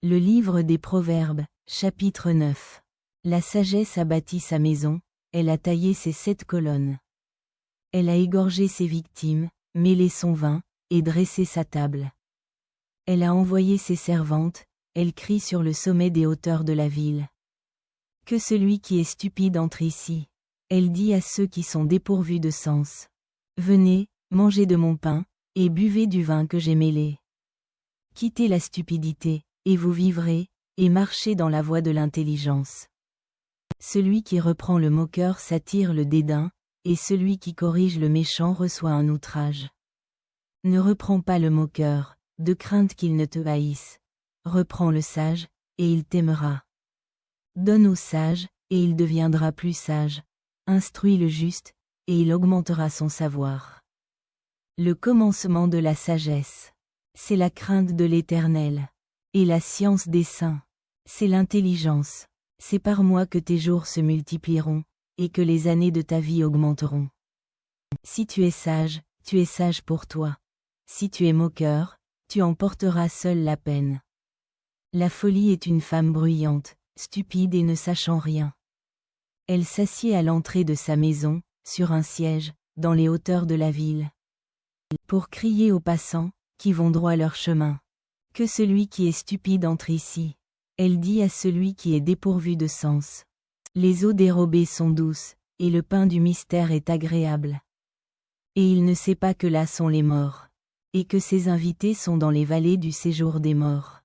Le livre des Proverbes, chapitre 9. La sagesse a bâti sa maison, elle a taillé ses 7 colonnes. Elle a égorgé ses victimes, mêlé son vin, et dressé sa table. Elle a envoyé ses servantes, elle crie sur le sommet des hauteurs de la ville. Que celui qui est stupide entre ici. Elle dit à ceux qui sont dépourvus de sens. Venez, mangez de mon pain, et buvez du vin que j'ai mêlé. Quittez la stupidité, et vous vivrez, et marchez dans la voie de l'intelligence. Celui qui reprend le moqueur s'attire le dédain, et celui qui corrige le méchant reçoit un outrage. Ne reprends pas le moqueur, de crainte qu'il ne te haïsse. Reprends le sage, et il t'aimera. Donne au sage, et il deviendra plus sage. Instruis le juste, et il augmentera son savoir. Le commencement de la sagesse. C'est la crainte de l'Éternel. Et la science des saints. C'est l'intelligence. C'est par moi que tes jours se multiplieront, et que les années de ta vie augmenteront. Si tu es sage pour toi. Si tu es moqueur, tu en porteras seul la peine. La folie est une femme bruyante, stupide et ne sachant rien. Elle s'assied à l'entrée de sa maison, sur un siège, dans les hauteurs de la ville. Pour crier aux passants, qui vont droit leur chemin. Que celui qui est stupide entre ici. Elle dit à celui qui est dépourvu de sens. Les eaux dérobées sont douces, et le pain du mystère est agréable. Et il ne sait pas que là sont les morts, et que ses invités sont dans les vallées du séjour des morts.